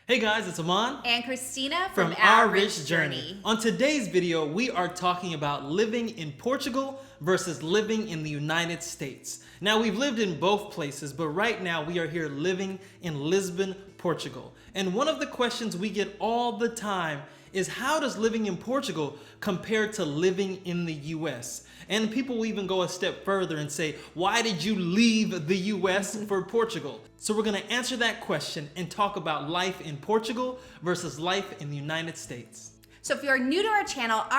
Hey guys, it's Aman and Christina from Our Rich Journey. On today's video, we are talking about living in Portugal versus living in the United States. Now, we've lived in both places, but right now we are here living in Lisbon, Portugal. And one of the questions we get all the time is, how does living in Portugal compare to living in the US? And people will even go a step further and say, why did you leave the US for Portugal? So we're gonna answer that question and talk about life in Portugal versus life in the United States. So if you're new to our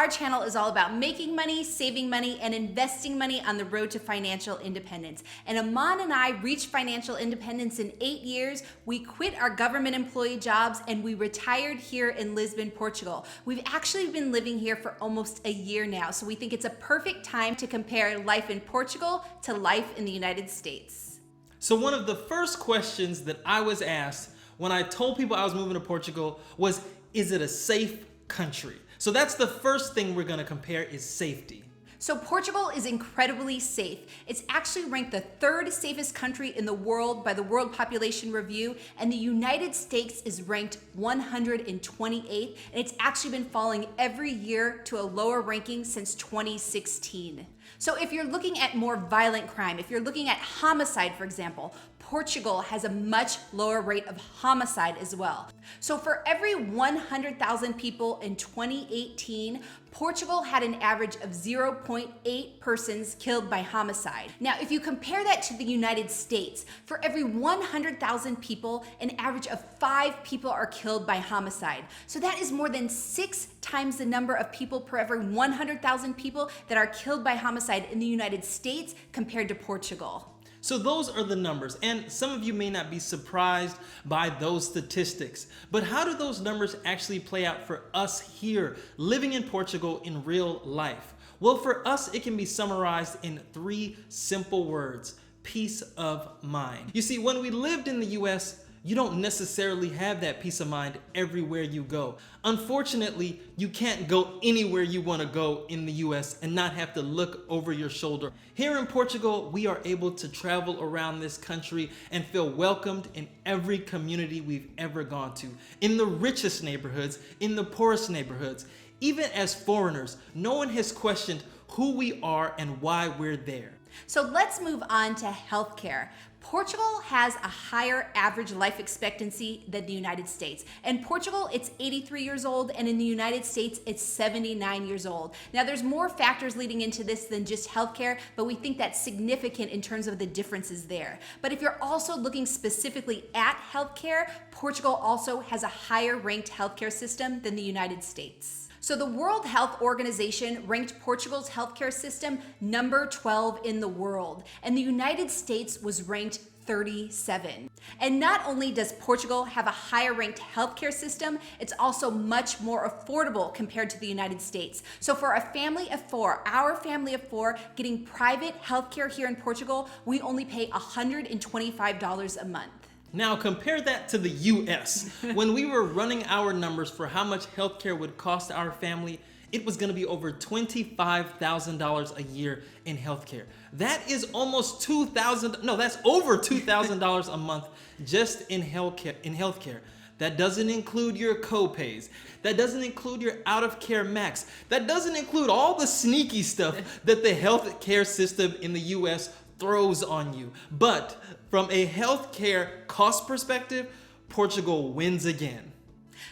channel is all about making money, saving money, and investing money on the road to financial independence. And Aman and I reached financial independence in 8 years. We quit our government employee jobs and we retired here in Lisbon, Portugal. We've actually been living here for almost a year now, so we think it's a perfect time to compare life in Portugal to life in the United States. So one of the first questions that I was asked when I told people I was moving to Portugal was, is it a safe country? So that's the first thing we're going to compare, is safety. So Portugal is incredibly safe. It's actually ranked the 3rd safest country in the world by the World Population Review, and the United States is ranked 128th, and it's actually been falling every year to a lower ranking since 2016. So if you're looking at more violent crime, if you're looking at homicide, for example, Portugal has a much lower rate of homicide as well. So for every 100,000 people in 2018, Portugal had an average of 0.8 persons killed by homicide. Now, if you compare that to the United States, for every 100,000 people, an average of 5 people are killed by homicide. So that is more than 6 times the number of people per every 100,000 people that are killed by homicide in the United States compared to Portugal. So those are the numbers, and some of you may not be surprised by those statistics, but how do those numbers actually play out for us here living in Portugal in real life? Well, for us, it can be summarized in 3 simple words: peace of mind. You see, when we lived in the US, you don't necessarily have that peace of mind everywhere you go. Unfortunately, you can't go anywhere you want to go in the US and not have to look over your shoulder. Here in Portugal, we are able to travel around this country and feel welcomed in every community we've ever gone to, in the richest neighborhoods, in the poorest neighborhoods. Even as foreigners, no one has questioned who we are and why we're there. So let's move on to healthcare. Portugal has a higher average life expectancy than the United States. In Portugal, it's 83 years old, and in the United States, it's 79 years old. Now, there's more factors leading into this than just healthcare, but we think that's significant in terms of the differences there. But if you're also looking specifically at healthcare, Portugal also has a higher ranked healthcare system than the United States. So the World Health Organization ranked Portugal's healthcare system number 12 in the world, and the United States was ranked 37. And not only does Portugal have a higher ranked healthcare system, it's also much more affordable compared to the United States. So for a family of 4, our family of 4, getting private healthcare here in Portugal, we only pay $125 a month. Now compare that to the US. When we were running our numbers for how much healthcare would cost our family, it was gonna be over $25,000 a year in healthcare. That is almost that's over $2,000 a month just in healthcare. That doesn't include your co-pays. That doesn't include your out-of-care max. That doesn't include all the sneaky stuff that the healthcare system in the US throws on you. But from a healthcare cost perspective, Portugal wins again.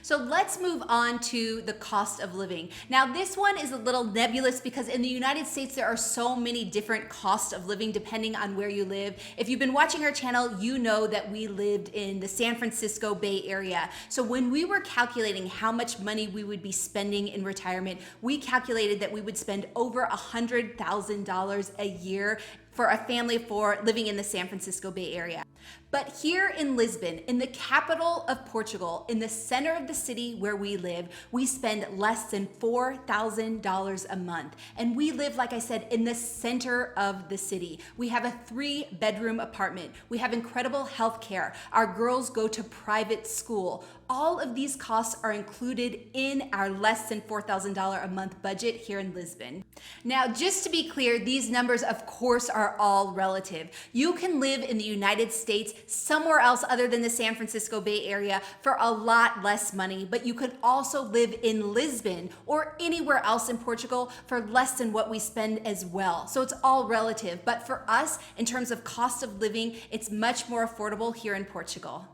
So let's move on to the cost of living. Now, this one is a little nebulous because in the United States, there are so many different costs of living depending on where you live. If you've been watching our channel, you know that we lived in the San Francisco Bay Area. So when we were calculating how much money we would be spending in retirement, we calculated that we would spend over $100,000 a year for a family of 4 living in the San Francisco Bay Area. But here in Lisbon, in the capital of Portugal, in the center of the city where we live, we spend less than $4,000 a month. And we live, like I said, in the center of the city. We have a 3-bedroom apartment. We have incredible health care. Our girls go to private school. All of these costs are included in our less than $4,000 a month budget here in Lisbon. Now, just to be clear, these numbers, of course, are are all relative. You can live in the United States somewhere else other than the San Francisco Bay Area for a lot less money, but you could also live in Lisbon or anywhere else in Portugal for less than what we spend as well. So it's all relative. But for us, in terms of cost of living, it's much more affordable here in Portugal.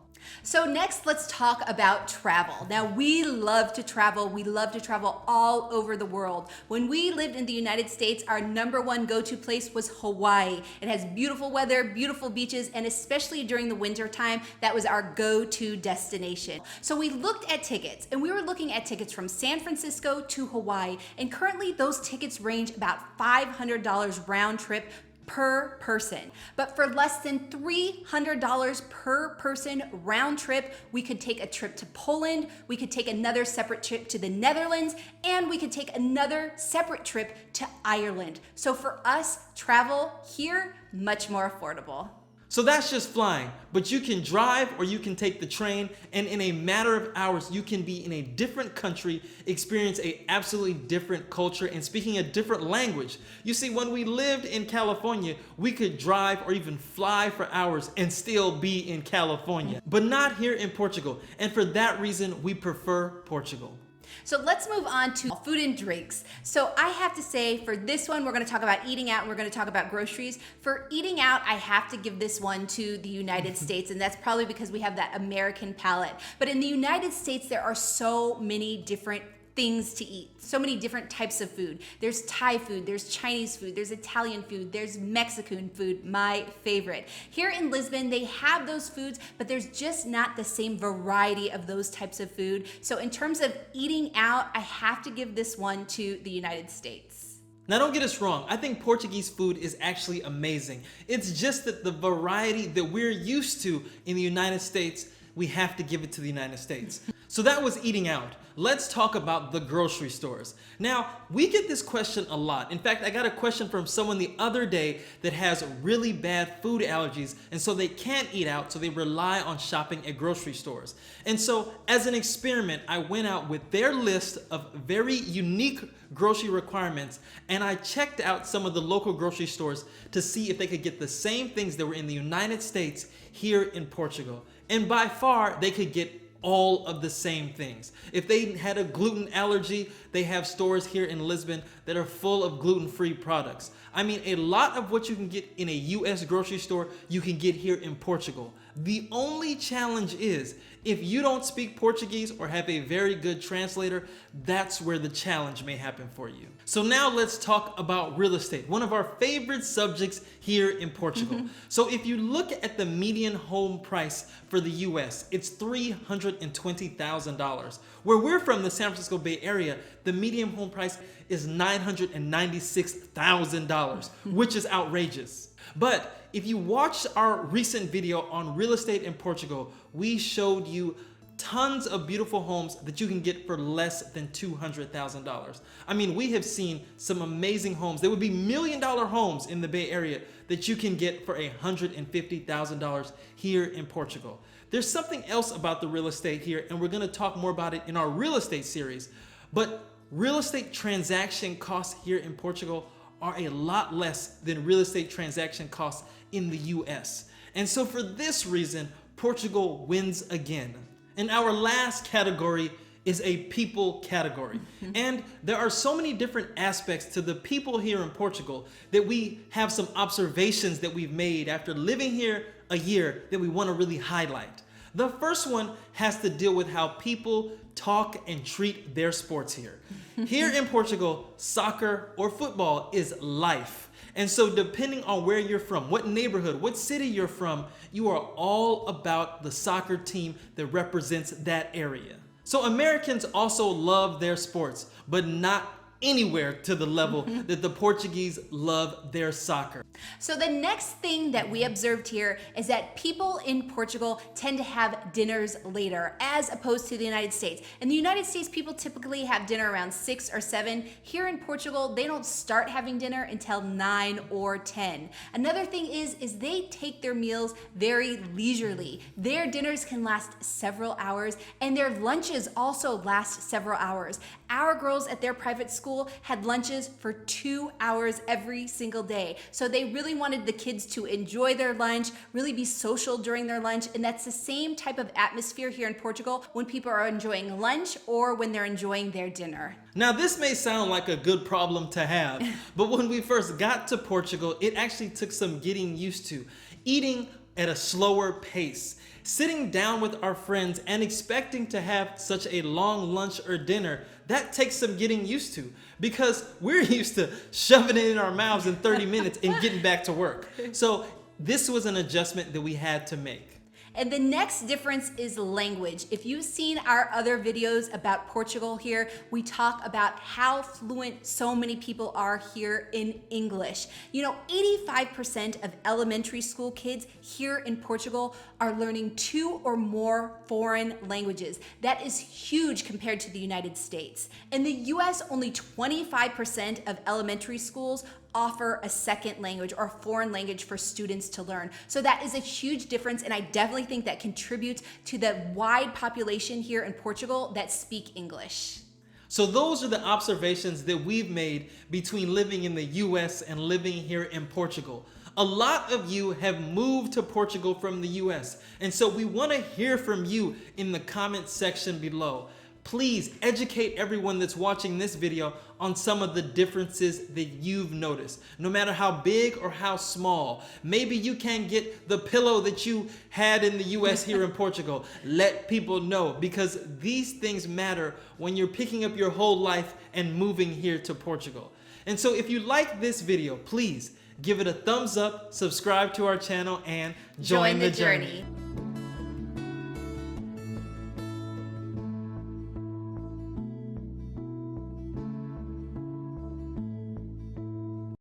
So next, let's talk about travel. Now, we love to travel. We love to travel all over the world. When we lived in the United States, our #1 go-to place was Hawaii. It has beautiful weather, beautiful beaches, and especially during the winter time, that was our go-to destination. So we looked at tickets, and we were looking at tickets from San Francisco to Hawaii, and currently those tickets range about $500 round trip per person. But for less than $300 per person round trip, we could take a trip to Poland, we could take another separate trip to the Netherlands, and we could take another separate trip to Ireland. So for us, travel here, much more affordable. So that's just flying, but you can drive or you can take the train, and in a matter of hours, you can be in a different country, experience a absolutely different culture, and speaking a different language. You see, when we lived in California, we could drive or even fly for hours and still be in California, but not here in Portugal. And for that reason, we prefer Portugal. So let's move on to food and drinks. So I have to say, for this one, we're going to talk about eating out and we're going to talk about groceries. For eating out, I have to give this one to the United States, and that's probably because we have that American palate. But in the United States, there are so many different things to eat, so many different types of food. There's Thai food, there's Chinese food, there's Italian food, there's Mexican food, my favorite. Here in Lisbon, they have those foods, but there's just not the same variety of those types of food. So in terms of eating out, I have to give this one to the United States. Now don't get us wrong, I think Portuguese food is actually amazing. It's just that the variety that we're used to in the United States, we have to give it to the United States. So that was eating out. Let's talk about the grocery stores. Now, we get this question a lot. In fact, I got a question from someone the other day that has really bad food allergies, and so they can't eat out, so they rely on shopping at grocery stores. And so, as an experiment, I went out with their list of very unique grocery requirements, and I checked out some of the local grocery stores to see if they could get the same things that were in the United States here in Portugal. And by far, they could get all of the same things. If they had a gluten allergy, they have stores here in Lisbon that are full of gluten-free products. I mean, a lot of what you can get in a US grocery store, you can get here in Portugal. The only challenge is, if you don't speak Portuguese or have a very good translator, that's where the challenge may happen for you. So now let's talk about real estate, one of our favorite subjects here in Portugal. So if you look at the median home price for the US, it's $320,000. Where we're from, the San Francisco Bay Area, the median home price is $996,000, which is outrageous. But if you watched our recent video on real estate in Portugal, we showed you tons of beautiful homes that you can get for less than $200,000. I mean, we have seen some amazing homes. There would be $1 million homes in the Bay Area that you can get for $150,000 here in Portugal. There's something else about the real estate here, and we're going to talk more about it in our real estate series. But real estate transaction costs here in Portugal are a lot less than real estate transaction costs in the US. And so for this reason, Portugal wins again. And our last category is a people category. And there are so many different aspects to the people here in Portugal that we have some observations that we've made after living here a year that we want to really highlight. The first one has to deal with how people talk and treat their sports here. Here in Portugal, soccer or football is life. And so depending on where you're from, what neighborhood, what city you're from, you are all about the soccer team that represents that area. So Americans also love their sports, but not anywhere to the level that the Portuguese love their soccer. So the next thing that we observed here is that people in Portugal tend to have dinners later as opposed to the United States. In the United States, people typically have dinner around 6 or 7. Here in Portugal, they don't start having dinner until 9 or 10. Another thing is they take their meals very leisurely. Their dinners can last several hours, and their lunches also last several hours. Our girls at their private school had lunches for 2 hours every single day. So they really wanted the kids to enjoy their lunch, really be social during their lunch. And that's the same type of atmosphere here in Portugal when people are enjoying lunch or when they're enjoying their dinner. Now, this may sound like a good problem to have, but when we first got to Portugal, it actually took some getting used to. Eating at a slower pace, sitting down with our friends and expecting to have such a long lunch or dinner, that takes some getting used to because we're used to shoving it in our mouths in 30 minutes and getting back to work. So this was an adjustment that we had to make. And the next difference is language. If you've seen our other videos about Portugal here, we talk about how fluent so many people are here in English. You know, 85% of elementary school kids here in Portugal are learning 2 or more foreign languages. That is huge compared to the United States. In the US, only 25% of elementary schools offer a second language or a foreign language for students to learn. So that is a huge difference, and I definitely think that contributes to the wide population here in Portugal that speak English. So those are the observations that we've made between living in the US and living here in Portugal. A lot of you have moved to Portugal from the US, and so we want to hear from you in the comment section below. Please educate everyone that's watching this video on some of the differences that you've noticed, no matter how big or how small. Maybe you can't get the pillow that you had in the US here in Portugal. Let people know, because these things matter when you're picking up your whole life and moving here to Portugal. And so if you like this video, please give it a thumbs up, subscribe to our channel, and join the journey.